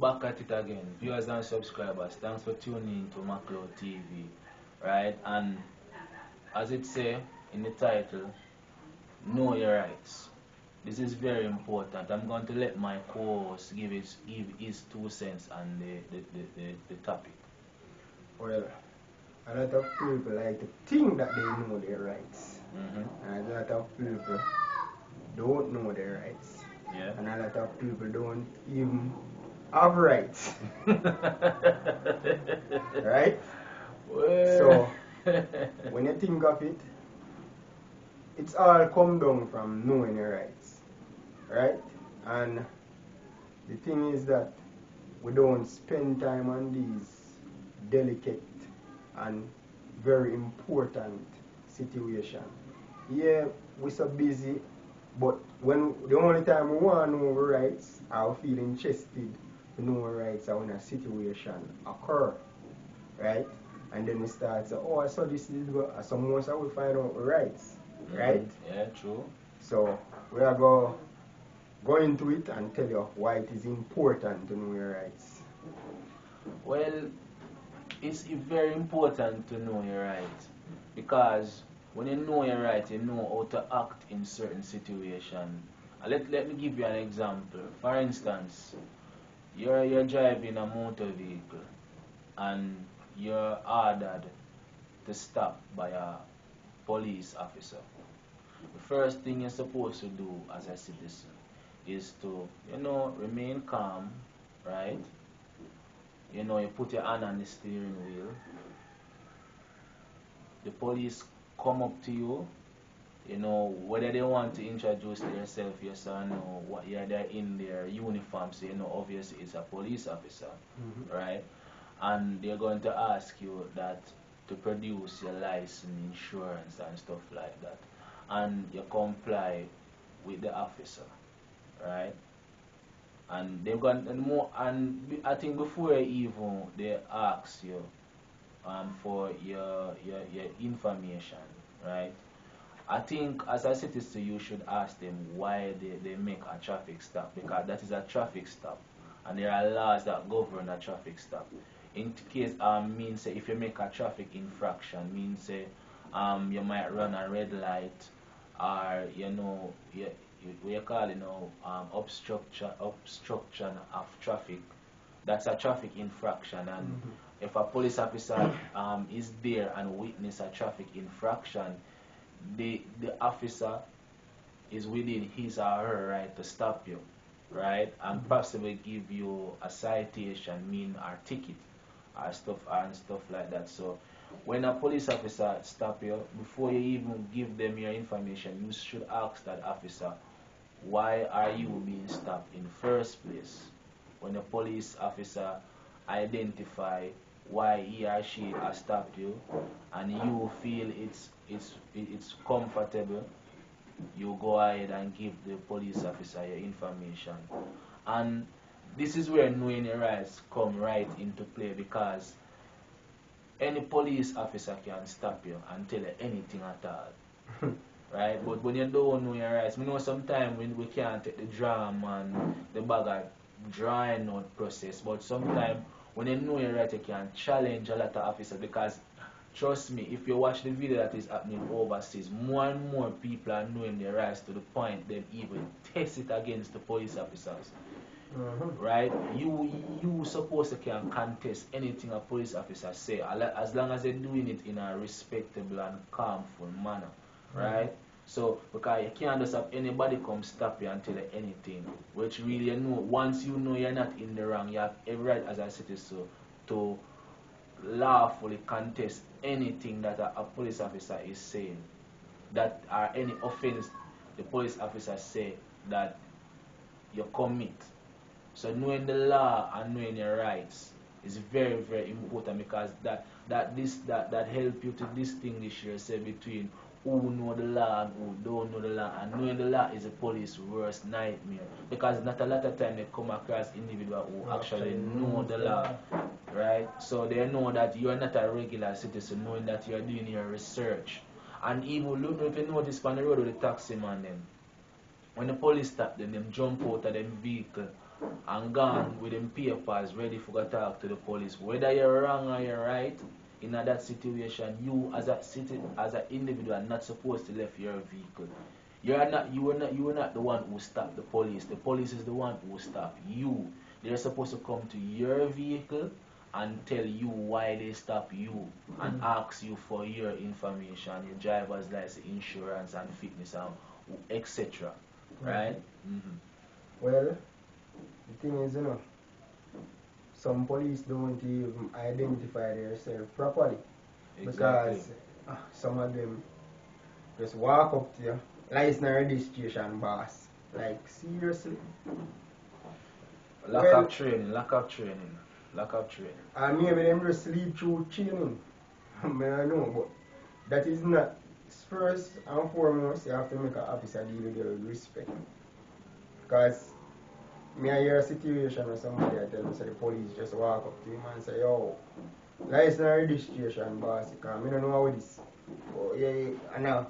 back at it again. Viewers and subscribers, thanks for tuning in to Macloud TV, right? And as it say in the title, know your rights. This is very important. I'm going to let my co-host give his 2 cents on the topic. Well, a lot of people like to think that they know their rights. And a lot of people don't know their rights. Yeah. And a lot of people don't even have rights. Right? So, when you think of it, it's all come down from knowing your rights. Right? And the thing is that we don't spend time on these delicate and very important situations. Yeah, we're so busy, but when the only time we want to know our rights, or feel interested to know our rights are when a situation occur, right? And then we start say, oh, I saw this is go, so most I will find out our rights, right? Yeah, true. So we are go into it and tell you why it is important to know your rights. Well, it's very important to know your rights, because when you know your rights, you know how to act in certain situations. Let me give you an example. For instance, you're driving a motor vehicle and you're ordered to stop by a police officer. The first thing you're supposed to do as a citizen is to, remain calm, right? You put your hand on the steering wheel. The police come up to you, whether they want to introduce themselves, yes or no, they're in their uniform, so obviously it's a police officer, right? And they're going to ask you that to produce your license, insurance, and stuff like that, and you comply with the officer, right? And they're going to more, and I think before even they ask you for your information, right? I think as a citizen you should ask them why they make a traffic stop, because that is a traffic stop and there are laws that govern a traffic stop. In case means if you make a traffic infraction, means you might run a red light, or we call obstruction of traffic. That's a traffic infraction, and if a police officer is there and witness a traffic infraction, the officer is within his or her right to stop you, right, and possibly give you a citation, mean or ticket, or stuff like that. So when a police officer stop you, before you even give them your information, you should ask that officer, why are you being stopped in the first place? When the police officer identify why he or she has stopped you, and you feel it's comfortable, you go ahead and give the police officer your information. And this is where knowing your rights come right into play, because any police officer can stop you and tell you anything at all. Right? But when you don't know your rights, we know sometimes when we can't take the drama and the bag of drawing out process, but sometimes when you know your rights, you can challenge a lot of officers, because trust me, if you watch the video that is happening overseas, more and more people are knowing their rights to the point they even test it against the police officers. Right? You supposed to can contest anything a police officer say, as long as they're doing it in a respectable and calmful manner. Right? So, because you can't just have anybody come stop you and tell you anything, which really once you know you're not in the wrong, you have every right as a citizen to lawfully contest anything that a police officer is saying, that are any offense the police officer say that you commit. So knowing the law and knowing your rights is very, very important, because that help you to distinguish yourself between who know the law and who don't know the law. And knowing the law is a police's worst nightmare, because not a lot of time they come across individuals who actually know the law, right? So they know that you are not a regular citizen, knowing that you are doing your research. And even look, if you notice on the road with the taxi man, them when the police stop them jump out of them vehicle and gone with them papers ready for to talk to the police. Whether you're wrong or you're right, in that situation, you as a city, as an individual, are not supposed to left your vehicle. You are not the one who stopped the police. The police is the one who stopped you. They're supposed to come to your vehicle and tell you why they stop you and ask you for your information, your driver's license, insurance, and fitness, and etc. Right? Well, the thing is, some police don't even identify themselves properly. Exactly. Because some of them just walk up to you, license registration, boss. Like, seriously? Lack of training. And maybe them just sleep through training. I know, but that is not. First and foremost, you have to make an officer deal with you with respect. Because me I hear a situation where somebody I tell me, so the police just walk up to him and say, yo, license registration, boss, because I don't know how this. Oh, yeah, and I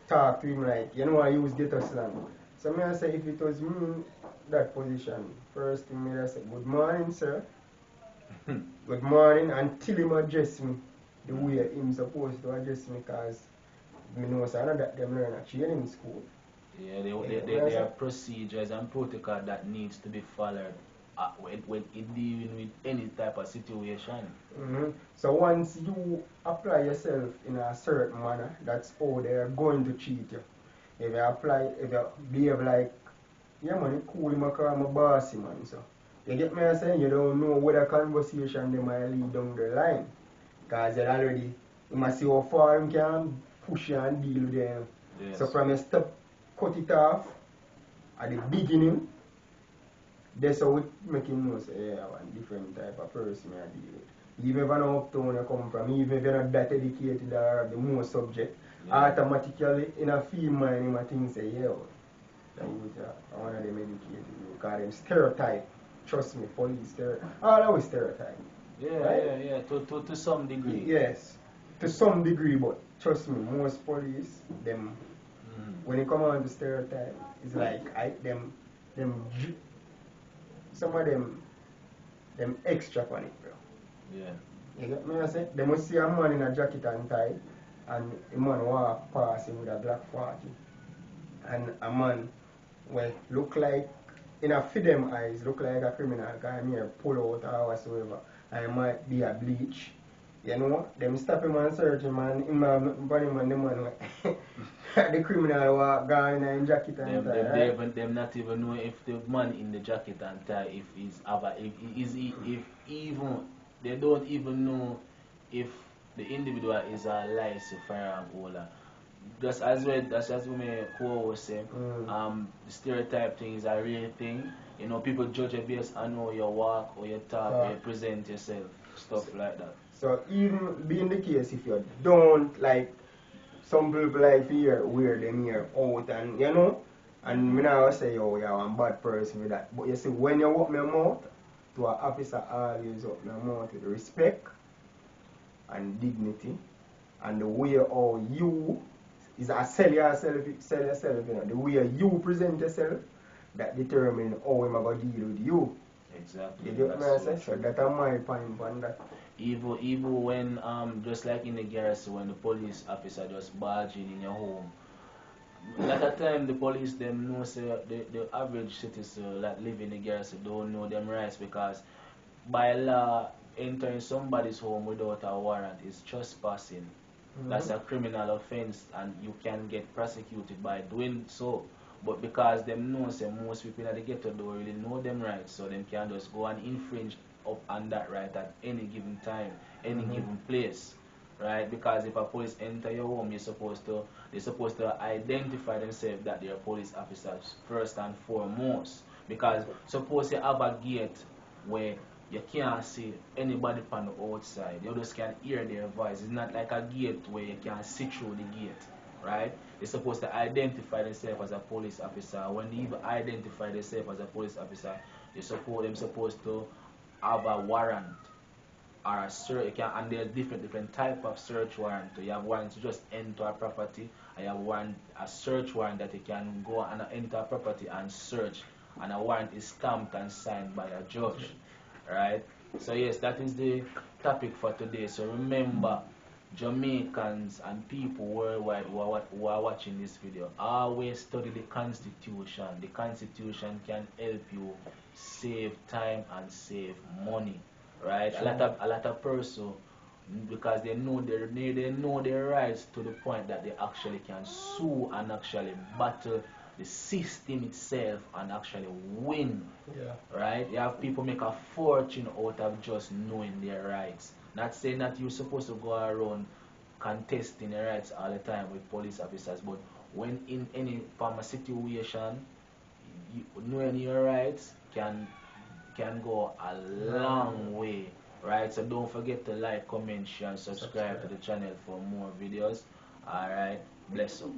talk to him like, I use ghetto slang. So I say, if it was me, that position, first thing I say, good morning, sir. Good morning, until him address me the way him supposed to address me, because I know so I know that them learn a training school. Yeah, there are procedures and protocol that needs to be followed when dealing with any type of situation. So once you apply yourself in a certain manner, that's how they are going to treat you. If you behave like, yeah man, it's cool, I call my bossy man, so. You get me saying? You don't know what a conversation they might lead down the line. Because you must see how far you can push you and deal with them. Yes. So from a step, cut it off at the beginning, that's how we make him know, say, yeah, I'm a different type of person I deal with. Even if I know uptown you come from, even if you're not that educated or have the more subject, automatically in a field mind, I think say, yeah, that was one of them educated, because them stereotype. Trust me, police stereotype. All always stereotype. Yeah, right? yeah. To some degree. Yes, to some degree, but trust me, most police, them, when they come on to stereotype, it's like some of them extra on it, bro. Yeah. You get me? I say, they must see a man in a jacket and tie, and a man walk past him with a Black 40, and a man will look like, in a feed them eyes, look like a criminal, because I'm here pull out or whatsoever. I might be a bleach. Them stop him and search him and him have nothing for him and the man the criminal walk gone in jacket and tie. Them not even know if the man in the jacket and tie if even they don't even know if the individual is a licensed firearm holder. Just as well, that's just what my co-host said. The stereotype thing is a real thing. People judge you based on how you walk, or you talk, or you present yourself, stuff like that. So even being the case, if you don't like, some people like fear wear them here out, and and me now say, oh, you're a bad person with that. But you see, when you open your mouth to an officer, always open your mouth with respect and dignity, and the way how you is a sell yourself, the way you present yourself, that determine how I'm going to deal with you. Exactly. You get what I say? So that's my point on that. Even when just like in the garrison, when the police officer just barging in your home, at that time the police them know say the average citizen that live in the garrison don't know them rights, because by law entering somebody's home without a warrant is trespassing. That's a criminal offense and you can get prosecuted by doing so. But because them know say most people in the ghetto don't really know them rights, so them can just go and infringe up on that right at any given time, any given place. Right? Because if a police enter your home, they're supposed to identify themselves that they're police officers first and foremost. Because suppose you have a gate where you can't see anybody from the outside, you just can hear their voice. It's not like a gate where you can see through the gate, right? They're supposed to identify themselves as a police officer. When they even identify themselves as a police officer, they're supposed to have a warrant or a search, and there's different type of search warrant. You have warrant to just enter a property, and you have a search warrant that you can go and enter a property and search and a warrant is stamped and signed by a judge, right? So yes, that is the topic for today. So remember, Jamaicans and people worldwide who are watching this video, always study the Constitution. The Constitution can help you save time and save money, right? A lot of person, because they know their rights to the point that they actually can sue and actually battle the system itself and actually win. Yeah. Right? You have people make a fortune out of just knowing their rights. Not saying that you're supposed to go around contesting your rights all the time with police officers, but when in any form of situation, knowing your rights can go a long way, right? So don't forget to like, comment, share, and subscribe to the channel for more videos. Alright, bless up.